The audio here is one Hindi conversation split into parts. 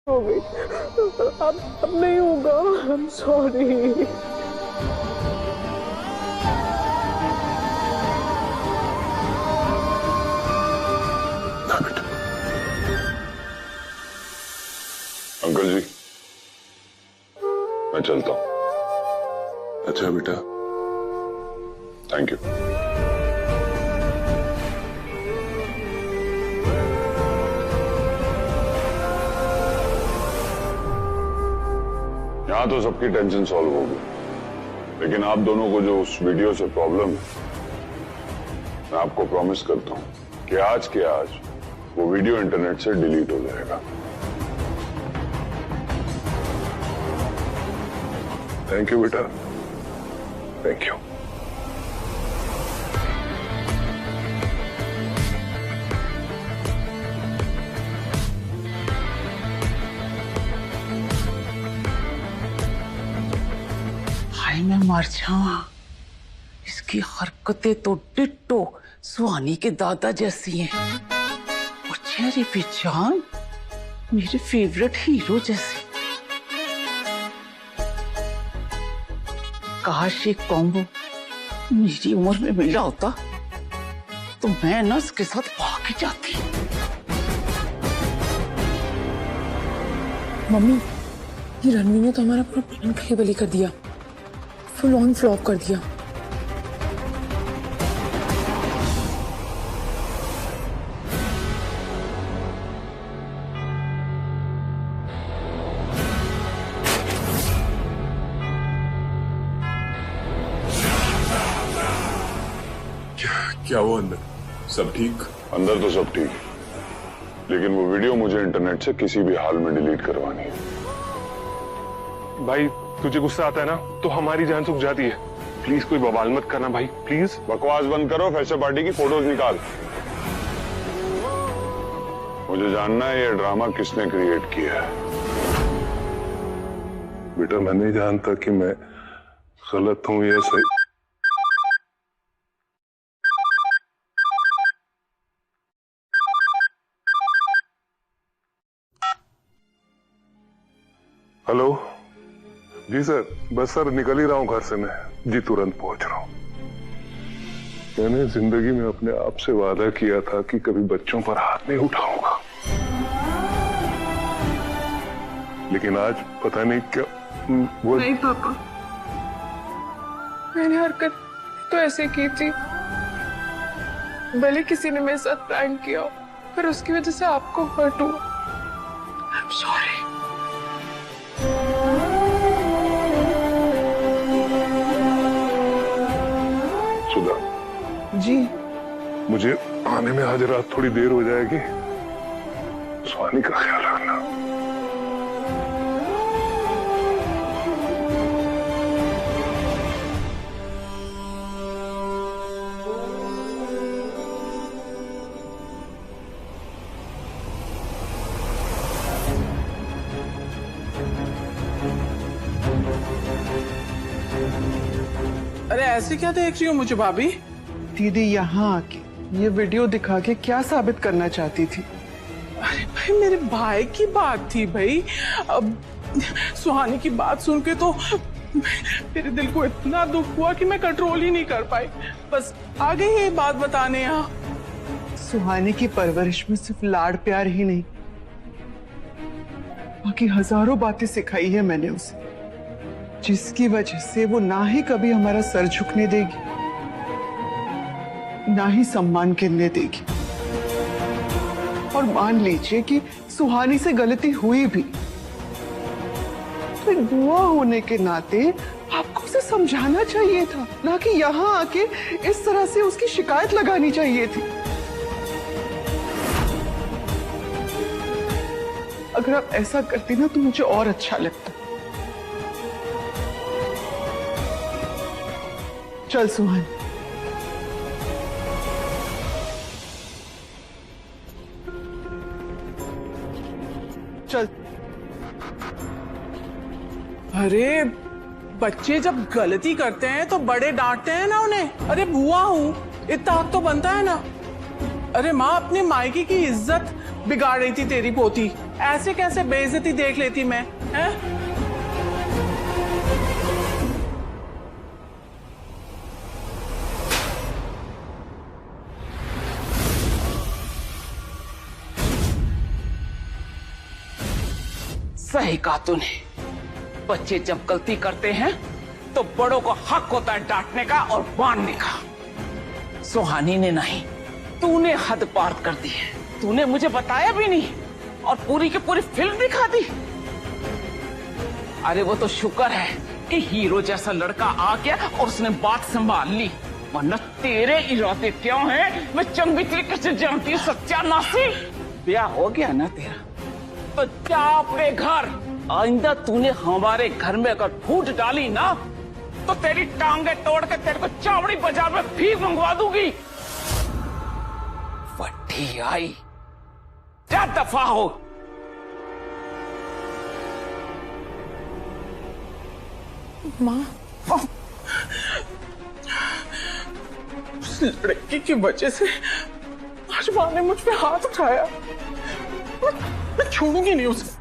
हो गई। अब नहीं होगा। I am sorry. अंकल जी, मैं चलता हूं। अच्छा बेटा, थैंक यू। यहां तो सबकी टेंशन सॉल्व होगी, लेकिन आप दोनों को जो उस वीडियो से प्रॉब्लम है, मैं आपको प्रॉमिस करता हूं कि आज के आज वो वीडियो इंटरनेट से डिलीट हो जाएगा। थैंक यू बेटा, थैंक यू। हाय मैं मर जाऊं। इसकी हरकतें तो डिट्टो सुहानी के दादा जैसी हैं और चेहरे पे जान मेरे फेवरेट हीरो जैसी। काश ये कॉम्बो मेरी उम्र में मिला होता तो मैं ना इसके साथ भाग जाती। मम्मी, ये रणवीर ने तो हमारा पूरा प्लान खलीबली कर दिया, फुल ऑन फ्लॉप कर दिया। क्या वो अंदर सब ठीक? अंदर तो सब ठीक है, लेकिन वो वीडियो मुझे इंटरनेट से किसी भी हाल में डिलीट करवानी है। भाई तुझे गुस्सा आता है ना तो हमारी जान सूख जाती है। प्लीज कोई बवाल मत करना भाई, प्लीज। बकवास बंद करो, फ्रेशर पार्टी की फोटोज निकाल। मुझे जानना है ये ड्रामा किसने क्रिएट किया है। बेटा मैं नहीं जानता कि मैं गलत हूं या सही। हेलो जी सर, बस सर निकल ही रहा हूं घर से मैं। जी तुरंत पहुंच रहा हूं। मैंने जिंदगी में अपने आप से वादा किया था कि कभी बच्चों पर हाथ नहीं उठाऊंगा, लेकिन आज पता नहीं क्या वो। नहीं पापा, मैंने हरकत तो ऐसे की थी, भले किसी ने मेरे साथ प्रैंक किया हो, पर उसकी वजह से आपको हर्ट हुआ। I am sorry. Sudha ji मुझे आने में आज रात थोड़ी देर हो जाएगी, सुहानी का ख्याल रखना। अरे ऐसे क्या देख रही हो मुझे भाभी? दीदी यहाँ आके ये वीडियो दिखा के क्या साबित करना चाहती थी? अरे भाई मेरे भाई की बात थी भाई। अब सुहानी की बात सुन के तो मेरे दिल को इतना दुख हुआ कि मैं कंट्रोल ही नहीं कर पाई। बस आ गई ये बात बताने यहाँ। सुहानी की परवरिश में सिर्फ लाड़ प्यार ही नहीं, बाकी हजारों बातें सिखाई है मैंने उसे, जिसकी वजह से वो ना ही कभी हमारा सर झुकने देगी, ना ही सम्मान गिरने देगी। और मान लीजिए कि सुहानी से गलती हुई भी, तो एक बुआ होने के नाते आपको उसे समझाना चाहिए था, ना कि यहाँ आके इस तरह से उसकी शिकायत लगानी चाहिए थी। अगर आप ऐसा करती ना तो मुझे और अच्छा लगता। चल सुहानी, चल। अरे बच्चे जब गलती करते हैं तो बड़े डांटते हैं ना उन्हें। अरे बुआ हूं, इतना हक तो बनता है ना। अरे माँ अपनी मायके की इज्जत बिगाड़ रही थी तेरी पोती, ऐसे कैसे बेइज्जती देख लेती मैं, हैं? सही कहा तूने। बच्चे जब गलती करते हैं तो बड़ों को हक होता है डांटने का और मारने का। सुहानी ने नहीं, तूने हद पार कर दी है। तूने मुझे बताया भी नहीं और पूरी की पूरी फिल्म दिखा दी। अरे वो तो शुक्र है कि हीरो जैसा लड़का आ गया और उसने बात संभाल ली, वरना तेरे इरादे क्या हैं मैं चंगी तरीके से जानती हूँ। सत्यानाशी, ब्याह हो गया ना तेरा तो जा अपने घर। आइंदा तूने हमारे घर में अगर फूट डाली ना तो तेरी टांगे तोड़ के तेरे को चावड़ी बाजार में भीख मंगवा दूंगी। वड्डी आई, क्या दफा हो। माँ, उस लड़की की वजह से आज माँ ने मुझ पे हाथ उठाया। मैं छोड़ूंगी नहीं उसे।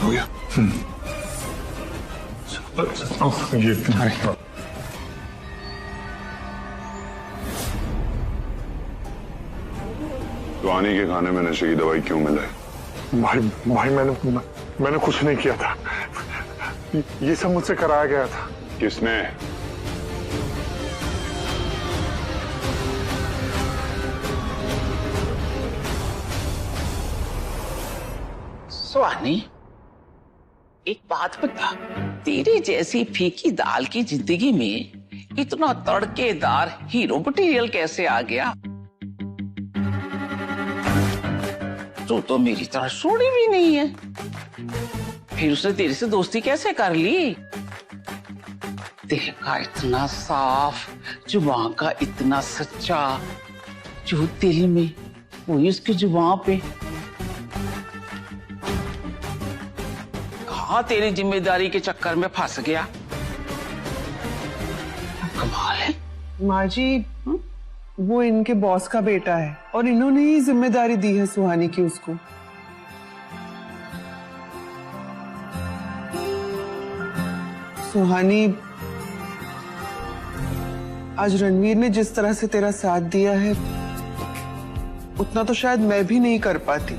हो गया। ये सुहानी के खाने में नशे की दवाई क्यों मिलाई? भाई मैंने कुछ नहीं किया था। ये सब मुझसे कराया गया था। किसने? सुहानी, एक बात बता, तेरी जैसी फीकी दाल की जिंदगी में इतना तड़केदार हीरो मटेरियल कैसे आ गया? तू तो मेरी तरह सोनी भी नहीं है, फिर उसने तेरे से दोस्ती कैसे कर ली? दिल का इतना साफ, जुबान का इतना सच्चा, जो दिल में वही उसकी जुबान पे। कहाँ तेरी जिम्मेदारी के चक्कर में फंस गया? कमाल है। माँ जी, वो इनके बॉस का बेटा है और इन्होंने ही जिम्मेदारी दी है सुहानी की उसको। सुहानी, आज रणवीर ने जिस तरह से तेरा साथ दिया है उतना तो शायद मैं भी नहीं कर पाती।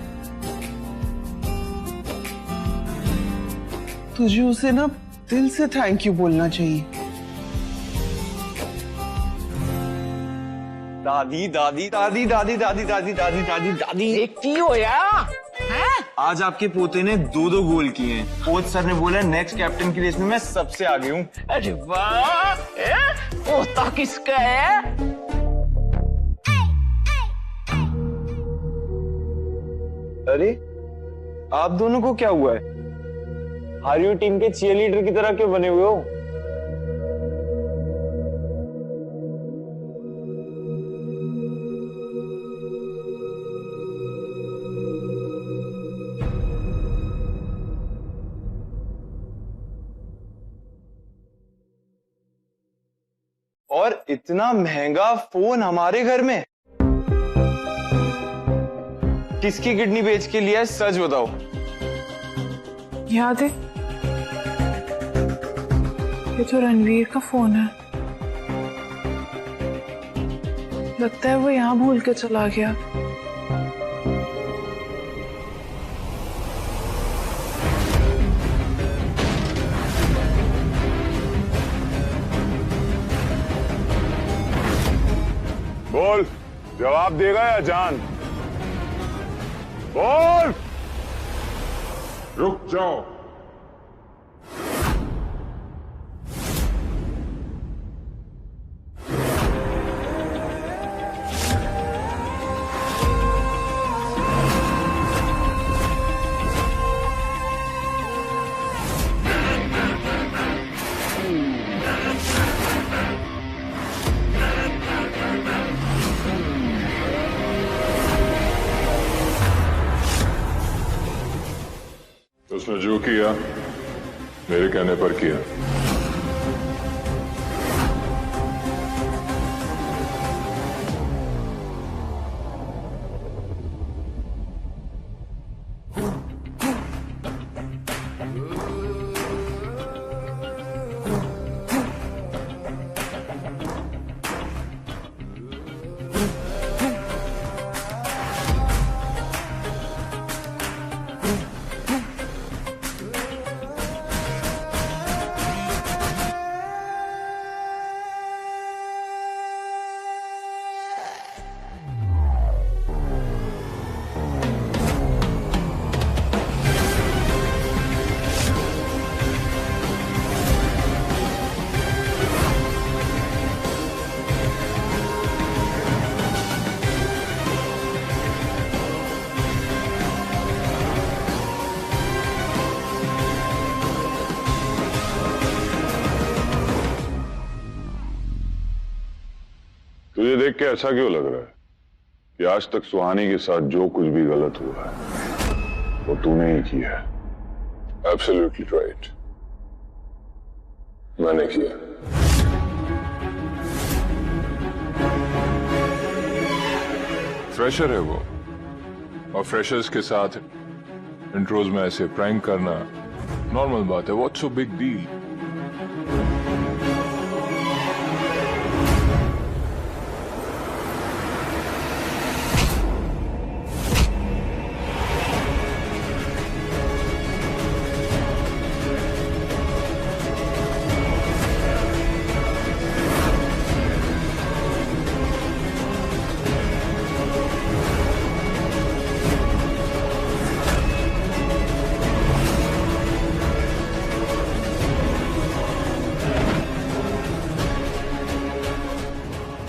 तुझे उसे ना दिल से थैंक यू बोलना चाहिए। दादी दादी दादी दादी दादी दादी दादी दादी दादी एक की हो यार? आज आपके पोते ने 2-2 गोल किए हैं। कोच सर ने बोला नेक्स्ट कैप्टन की रेस में मैं सबसे आगे हूँ। अरे वाह, पोता किसका है? अरे आप दोनों को क्या हुआ है? हारियो टीम के चीयर लीडर की तरह क्यों बने हुए हो? इतना महंगा फोन हमारे घर में? किसकी किडनी बेच के लिया है, सच बताओ। याद है, ये तो रणवीर का फोन है। लगता है वो यहाँ भूल के चला गया। बोल, जवाब देगा या जान? बोल। रुक जाओ। उसने जो किया मेरे कहने पर किया। तुझे देख के ऐसा क्यों लग रहा है कि आज तक सुहानी के साथ जो कुछ भी गलत हुआ है वो तूने ही किया है? एब्सोल्युटली राइट, मैंने किया। फ्रेशर है वो, और फ्रेशर्स के साथ इंट्रोज में ऐसे प्रैंक करना नॉर्मल बात है। What's so big deal?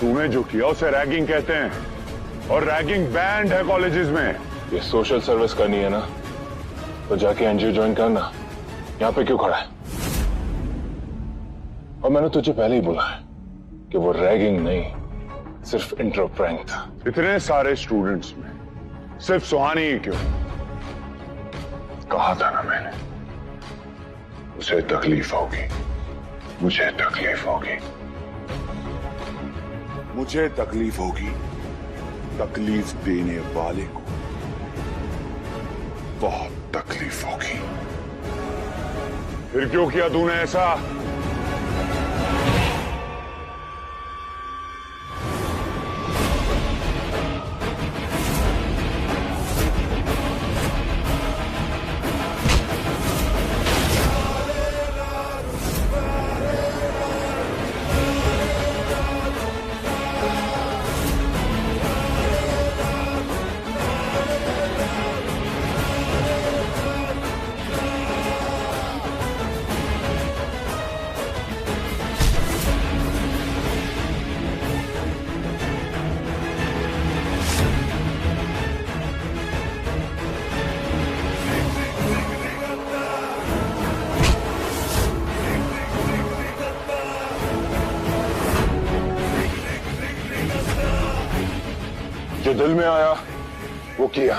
तूने जो किया उसे रैगिंग कहते हैं, और रैगिंग बैंड है कॉलेजेस में। ये सोशल सर्विस करनी है ना, तो जाके एनजीओ ज्वाइन करना। यहाँ पे क्यों खड़ा है? और मैंने तुझे पहले ही बोला है कि वो रैगिंग नहीं, सिर्फ इंट्रो प्रैंक था। इतने सारे स्टूडेंट्स में सिर्फ सुहानी ही क्यों? कहा था ना मैंने, उसे तकलीफ होगी, मुझे तकलीफ होगी, मुझे तकलीफ होगी। तकलीफ देने वाले को बहुत तकलीफ होगी। फिर क्यों किया तूने ऐसा? जो दिल में आया वो किया।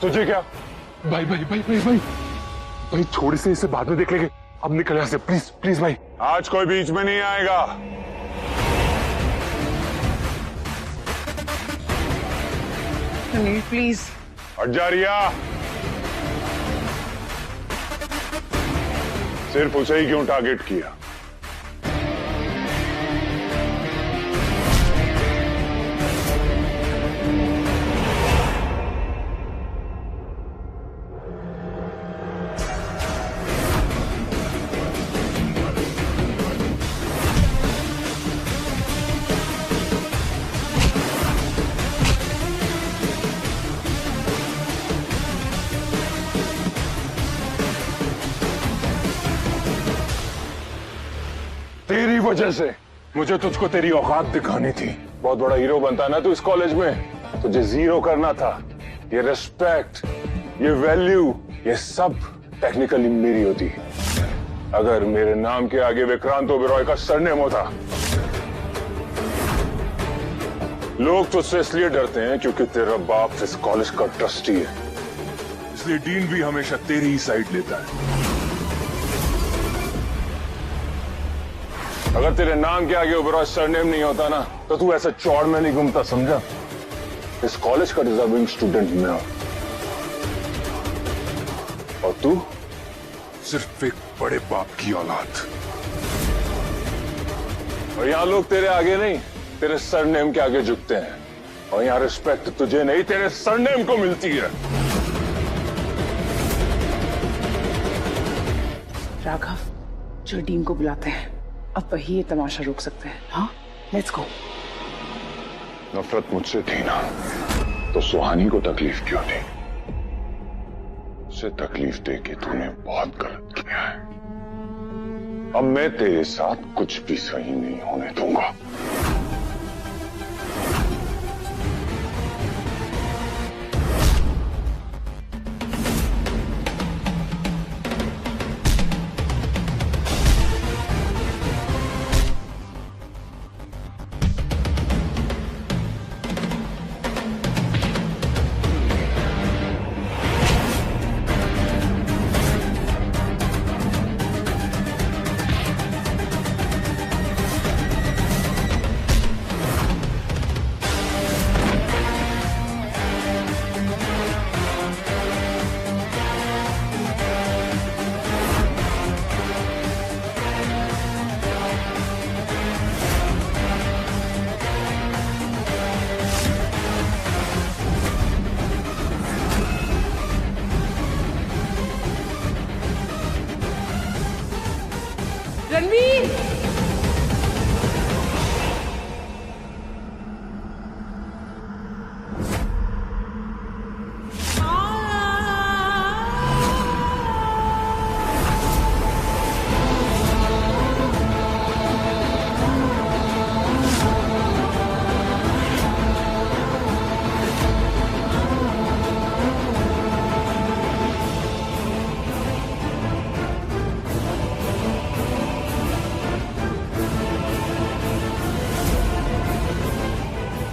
तुझे क्या? भाई भाई भाई भाई भाई भाई छोड़ से, इसे बाद में देख लेंगे। अब निकल यहाँ से, प्लीज प्लीज भाई। आज कोई बीच में नहीं आएगा। रणवीर प्लीज। हट जा रिया। सिर्फ उसे ही क्यों टारगेट किया? तेरी वजह से मुझे तुझको तेरी औकात दिखानी थी। बहुत बड़ा हीरो बनता ना तू इस कॉलेज में, तुझे जीरो करना था। ये रिस्पेक्ट, ये वैल्यू, ये सब टेक्निकली मेरी होती अगर मेरे नाम के आगे विक्रांत ओबेरॉय का सरनेम होता। लोग तुझसे इसलिए डरते हैं क्योंकि तेरा बाप इस कॉलेज का ट्रस्टी है, इसलिए डीन भी हमेशा तेरी ही साइड लेता है। अगर तेरे नाम के आगे ओबेरॉय सरनेम नहीं होता ना तो तू ऐसे चौड़ में नहीं घूमता, समझा? इस कॉलेज का डिजर्विंग स्टूडेंट मैं हूं और तू सिर्फ एक बड़े बाप की औलाद। और यहां लोग तेरे आगे नहीं, तेरे सरनेम के आगे झुकते हैं। और यहां रिस्पेक्ट तुझे नहीं, तेरे सरनेम को मिलती है। राघव, जो डीन को बुलाते हैं, अब वही ये तमाशा रोक सकते हैं। हाँ, लेट्स गो। नफरत मुझसे थी ना तो सुहानी को तकलीफ क्यों दी? उसे तकलीफ दे के तूने बहुत गलत किया है। अब मैं तेरे साथ कुछ भी सही नहीं होने दूंगा। Ranveer,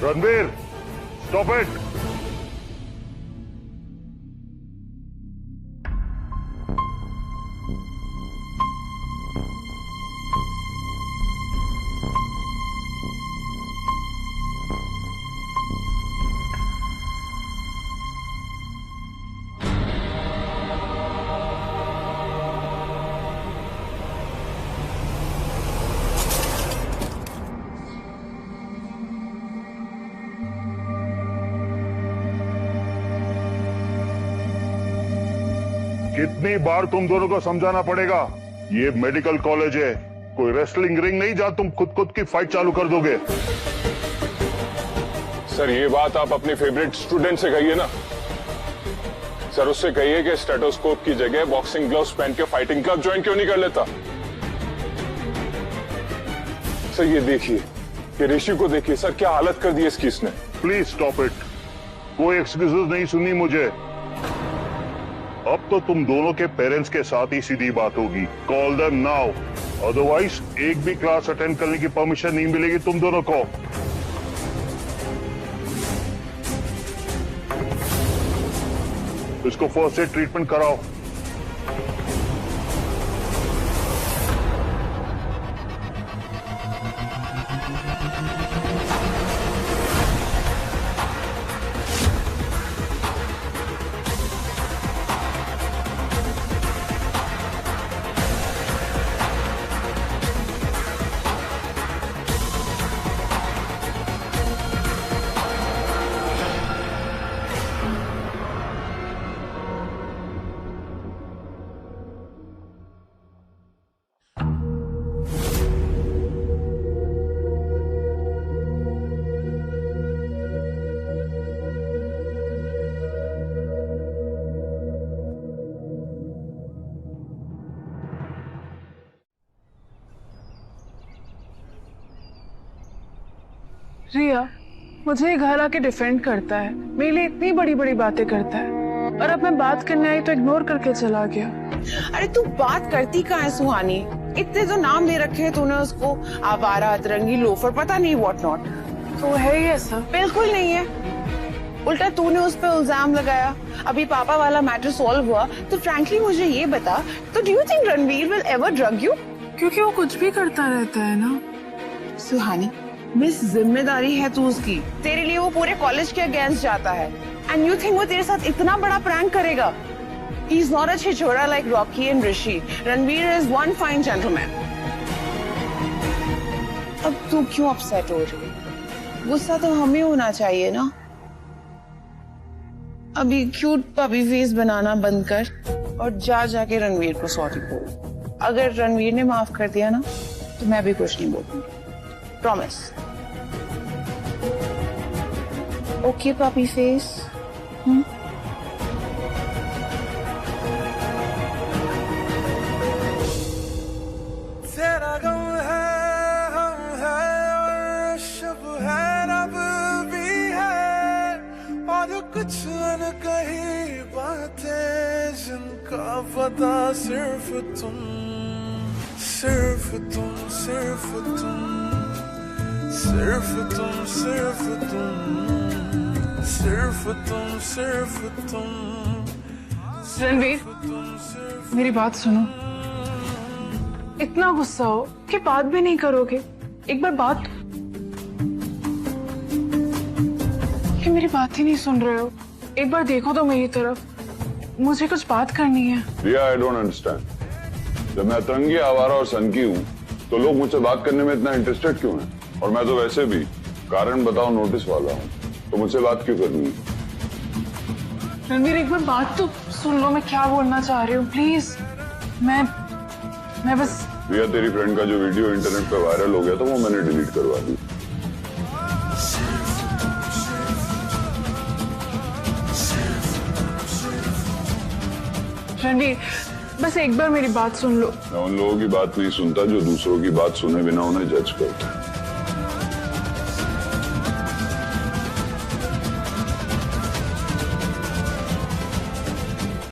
Ranveer, stop it. कितनी बार तुम दोनों को समझाना पड़ेगा? ये मेडिकल कॉलेज है, कोई रेसलिंग रिंग नहीं जहां तुम खुद की फाइट चालू कर दोगे। सर ये बात आप अपने फेवरेट स्टूडेंट से कहिए ना। सर उससे कहिए कि स्टेटोस्कोप की जगह बॉक्सिंग ग्लव्स पहन के फाइटिंग क्लब ज्वाइन क्यों नहीं कर लेता। सर ये देखिए, ये ऋषि को देखिए सर, क्या हालत कर दी इसकी इसने। Please stop it. कोई एक्सक्यूजेस नहीं सुननी मुझे। अब तो तुम दोनों के पेरेंट्स के साथ ही सीधी बात होगी। कॉल देम नाउ, अदरवाइज एक भी क्लास अटेंड करने की परमिशन नहीं मिलेगी तुम दोनों को। इसको फर्स्ट एड ट्रीटमेंट कराओ। रिया मुझे घर आके डिफेंड करता है, मेरे लिए इतनी बड़ी बड़ी बातें करता है, और अब मैं बात करने आई तो इग्नोर करके चला गया। अरे तू बात करती कहाँ है सुहानी? इतने तो नाम ले रखे हैं तूने उसको, आवारा, अतरंगी, लोफर, पता नहीं व्हाट नॉट। तो है ये ऐसा? बिल्कुल नहीं है, उल्टा तूने उस पर इल्जाम लगाया। अभी पापा वाला मैटर सॉल्व हुआ तो फ्रैंकली मुझे ये बता, तो do you think Ranveer will ever drug you? क्योंकि वो कुछ भी करता रहता है ना। सुहानी, मिस जिम्मेदारी है तू उसकी, तेरे लिए वो पूरे कॉलेज के अगेंस्ट जाता है, एंड यू थिंक वो तेरे साथ इतना बड़ा प्रैंक करेगा? ही इज नॉट अ छिछोरा like Rocky and Rishi. Ranveer is one fine gentleman. अब तू क्यों अपसेट हो रही है? गुस्सा तो हमें होना चाहिए ना। अभी क्यूट पपी फेस बनाना बंद कर और जाके रणवीर को सॉरी बोल। अगर रणवीर ने माफ कर दिया ना तो मैं भी कुछ नहीं बोलूंगी, प्रॉमिस। Okay puppy face? तेरा गम है, हम है, और शब है, रब भी है, और कुछ अनकही बातें जिनका पता सिर्फ तुम, सिर्फ तुम, सिर्फ तुम, सिर्फ तुम, सिर्फ तुम, सिर्फ तुम, सिर्फ तुम। रणवीर मेरी बात सुनो, इतना गुस्सा हो कि बात भी नहीं करोगे? एक बार बात, कि मेरी बात ही नहीं सुन रहे हो। एक बार देखो तो मेरी तरफ, मुझे कुछ बात करनी है। रिया, आई डोंट अंडरस्टैंड। जब मैं अतरंगी, आवारा और सनकी हूँ तो लोग मुझसे बात करने में इतना इंटरेस्टेड क्यों हैं? और मैं तो वैसे भी कारण बताओ नोटिस वाला हूँ, तो मुझसे बात क्यों करनी है? रणवीर एक बार बात तो सुन लो, मैं क्या बोलना चाह रही हूँ प्लीज। मैं बस। रिया, तेरी फ्रेंड का जो वीडियो इंटरनेट पे वायरल हो गया था वो मैंने डिलीट करवा दी। रणवीर बस एक बार मेरी बात सुन लो। मैं उन लोगों की बात नहीं सुनता जो दूसरों की बात सुने बिना उन्हें जज करता है।